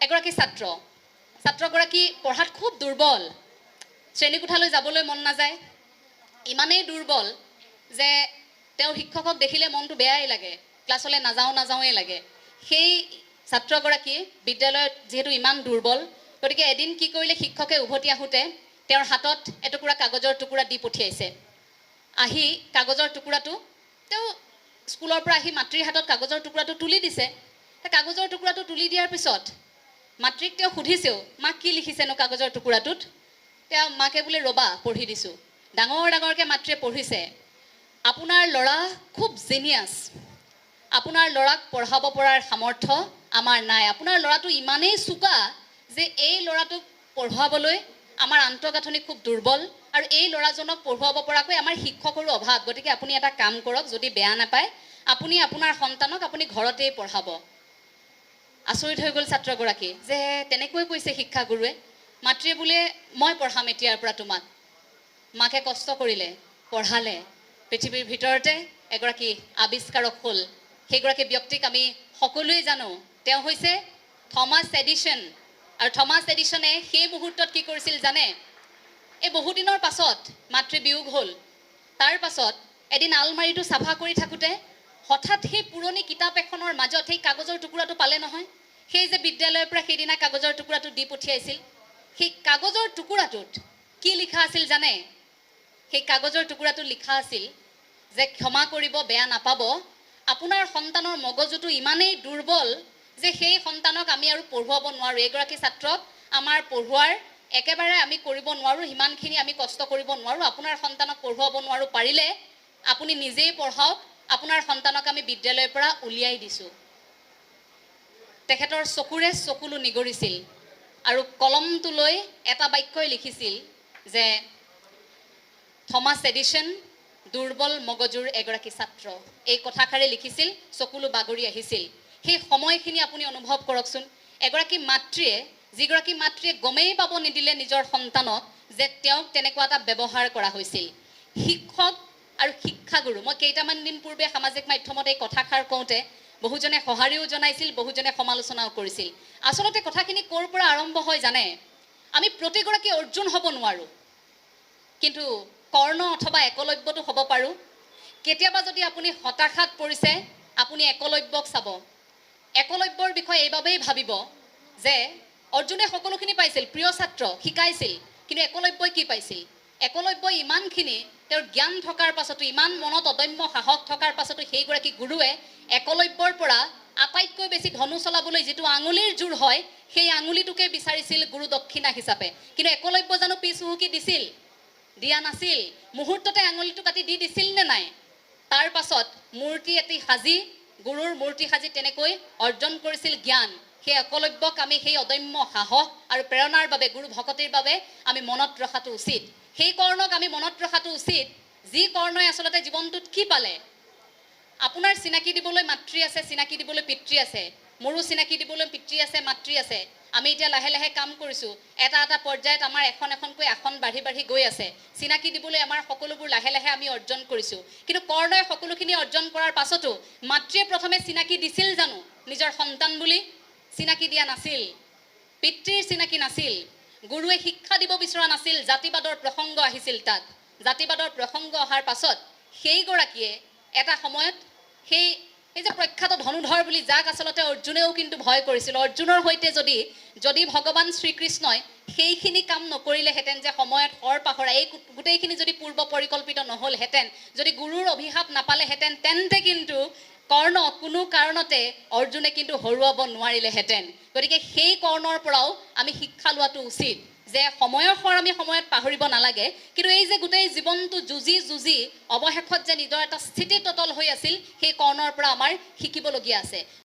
এগৰাকী ছাত্ৰগৰাকী পঢ়াত খুব দুৰ্বল শ্ৰেণীকোঠালৈ যাবলৈ মন নাযায় ইমানেই দুৰ্বল যে তেওঁৰ শিক্ষকক দেখিলে মনটো বেয়াই লাগে ক্লাছলৈ নাযাওঁৱে লাগে সেই ছাত্ৰগৰাকী বিদ্যালয়ত যেহেতু ইমান দুৰ্বল গতিকে এদিন কি কৰিলে শিক্ষকে উভতি আহোঁতে তেওঁৰ হাতত এটুকুৰা কাগজৰ টুকুৰা দি পঠিয়াইছে আহি কাগজৰ টুকুৰাটো তেওঁ স্কুলৰ পৰা আহি মাতৃৰ হাতত কাগজৰ টুকুৰাটো তুলি দিছে কাগজৰ টুকুৰাটো তুলি দিয়াৰ পিছত মাতৃক তেওঁ সুধিছেও মাক কি লিখিছেনো কাগজৰ টুকুৰাটোত তেওঁ মাকে বোলে ৰবা পঢ়ি দিছোঁ ডাঙৰকৈ মাতৃয়ে পঢ়িছে আপোনাৰ ল'ৰা খুব জিনিয়াছ আপোনাৰ ল'ৰাক পঢ়াব পৰাৰ সামৰ্থ্য আমাৰ নাই আপোনাৰ ল'ৰাটো ইমানেই চোকা যে এই ল'ৰাটোক পঢ়ুৱাবলৈ আমাৰ আন্তঃগাঁথনি খুব দুৰ্বল আৰু এই ল'ৰাজনক পঢ়ুৱাব পৰাকৈ আমাৰ শিক্ষকৰো অভাৱ গতিকে আপুনি এটা কাম কৰক যদি বেয়া নাপায় আপুনি আপোনাৰ সন্তানক আপুনি ঘৰতেই পঢ়াব আচৰিত হৈ গ'ল ছাত্ৰগৰাকী যে তেনেকৈ কৈছে শিক্ষাগুৰুৱে মাতৃয়ে বোলে মই পঢ়াম এতিয়াৰ পৰা তোমাক মাকে কষ্ট কৰিলে পঢ়ালে পৃথিৱীৰ ভিতৰতে এগৰাকী আৱিষ্কাৰক হ'ল সেইগৰাকী ব্যক্তিক আমি সকলোৱে জানো তেওঁ হৈছে থমাছ এডিছন আৰু থমাছ এডিছনে সেই মুহূৰ্তত কি কৰিছিল জানে এই বহুদিনৰ পাছত মাতৃ বিয়োগ হ'ল তাৰ পাছত এদিন আলমাৰীটো চাফা কৰি থাকোঁতে হঠাৎ সেই পুৰণি কিতাপ এখনৰ মাজত সেই কাগজৰ টুকুৰাটো পালে নহয় সেই যে বিদ্যালয়ৰ পৰা সেইদিনা কাগজৰ টুকুৰাটো দি পঠিয়াইছিল সেই কাগজৰ টুকুৰাটোত কি লিখা আছিল জানে সেই কাগজৰ টুকুৰাটোত লিখা আছিল যে ক্ষমা কৰিব বেয়া নাপাব আপোনাৰ সন্তানৰ মগজুটো ইমানেই দুৰ্বল যে সেই সন্তানক আমি আৰু পঢ়ুৱাব নোৱাৰোঁ এগৰাকী ছাত্ৰক আমাৰ পঢ়ুৱাৰ একেবাৰে আমি কৰিব নোৱাৰোঁ সিমানখিনি আমি কষ্ট কৰিব নোৱাৰোঁ আপোনাৰ সন্তানক পঢ়ুৱাব নোৱাৰোঁ পাৰিলে আপুনি নিজেই পঢ়াওক আপোনাৰ সন্তানক আমি বিদ্যালয়ৰ পৰা উলিয়াই দিছোঁ তেখেতৰ চকুৰে চকুলো নিগৰিছিল আৰু কলমটো লৈ এটা বাক্যই লিখিছিল যে থমাছ এডিছন দুৰ্বল মগজুৰ এগৰাকী ছাত্ৰ এই কথাষাৰে লিখিছিল চকুলো বাগৰি আহিছিল সেই সময়খিনি আপুনি অনুভৱ কৰকচোন এগৰাকী মাতৃয়ে যিগৰাকী মাতৃয়ে গমেই পাব নিদিলে নিজৰ সন্তানক যে তেওঁক তেনেকুৱা এটা ব্যৱহাৰ কৰা হৈছিল শিক্ষক আৰু শিক্ষাগুৰু মই কেইটামান দিন পূৰ্বে সামাজিক মাধ্যমত এই কথাষাৰ কওঁতে বহুজনে সঁহাৰিও জনাইছিল বহুজনে সমালোচনাও কৰিছিল আচলতে কথাখিনি ক'ৰ পৰা আৰম্ভ হয় জানে আমি প্ৰতিগৰাকী অৰ্জুন হ'ব নোৱাৰোঁ কিন্তু কৰ্ণ অথবা একলব্যটো হ'ব পাৰোঁ কেতিয়াবা যদি আপুনি হতাশাত পৰিছে আপুনি একলব্যক চাব একলব্যৰ বিষয়ে এইবাবেই ভাবিব যে অৰ্জুনে সকলোখিনি পাইছিল প্ৰিয় ছাত্ৰ শিকাইছিল কিন্তু একলব্যই কি পাইছিল একলব্যই ইমানখিনি তেওঁৰ জ্ঞান থকাৰ পাছতো ইমান মনত অদম্য সাহস থকাৰ পাছতো সেইগৰাকী গুৰুৱে একলব্যৰ পৰা আটাইতকৈ বেছি ধনু চলাবলৈ যিটো আঙুলিৰ জোৰ হয় সেই আঙুলিটোকে বিচাৰিছিল গুৰু দক্ষিণা হিচাপে কিন্তু একলব্য জানো পিছ হুহুকি দিছিল দিয়া নাছিল মুহূৰ্ততে আঙুলিটো কাটি দি দিছিল নে নাই তাৰ পাছত মূৰ্তি এটি সাজি গুৰুৰ মূৰ্তি সাজি তেনেকৈ অৰ্জন কৰিছিল জ্ঞান সেই একলব্যক আমি সেই অদম্য সাহস আৰু প্ৰেৰণাৰ বাবে গুৰু ভকতিৰ বাবে আমি মনত ৰখাটো উচিত সেই কৰ্ণক আমি মনত ৰখাটো উচিত যি কৰ্ণই আচলতে জীৱনটোত কি পালে আপোনাৰ চিনাকি দিবলৈ মাতৃ আছে চিনাকি দিবলৈ পিতৃ আছে মোৰো চিনাকি দিবলৈ পিতৃ আছে মাতৃ আছে আমি এতিয়া লাহে লাহে কাম কৰিছোঁ এটা পৰ্যায়ত আমাৰ এখনকৈ আসন বাঢ়ি গৈ আছে চিনাকি দিবলৈ আমাৰ সকলোবোৰ লাহে লাহে আমি অৰ্জন কৰিছোঁ কিন্তু কৰ্ণই সকলোখিনি অৰ্জন কৰাৰ পাছতো মাতৃয়ে প্ৰথমে চিনাকি দিছিল জানো নিজৰ সন্তান বুলি চিনাকি দিয়া নাছিল পিতৃৰ চিনাকি নাছিল গুৰুৱে শিক্ষা দিব বিচৰা নাছিল জাতিবাদৰ প্ৰসংগ আহিছিল তাত জাতিবাদৰ প্ৰসংগ অহাৰ পাছত সেইগৰাকীয়ে এটা সময়ত এই যে প্ৰখ্যাত ধনুধৰ বুলি যাক আচলতে অৰ্জুনেও কিন্তু ভয় কৰিছিল অৰ্জুনৰ সৈতে যদি ভগৱান শ্ৰীকৃষ্ণই সেইখিনি কাম নকৰিলেহেঁতেন যে সময়ত হৰ পাহৰা এই গোটেইখিনি যদি পূৰ্ব পৰিকল্পিত নহ'লহেঁতেন যদি গুৰুৰ অভিশাপ নাপালেহেঁতেন তেন্তে কিন্তু কৰ্ণ কোনো কাৰণতে অৰ্জুনে কিন্তু হৰুৱাব নোৱাৰিলেহেঁতেন গতিকে সেই কৰ্ণৰ পৰাও আমি শিক্ষা লোৱাটো উচিত যে সময়ৰ হৰ আমি সময়ত পাহৰিব নালাগে কিন্তু এই যে গোটেই জীৱনটো যুঁজি অৱশেষত যে নিজৰ এটা স্থিতি টটল হৈ আছিল সেই কৰ্ণৰ পৰা আমাৰ শিকিবলগীয়া আছে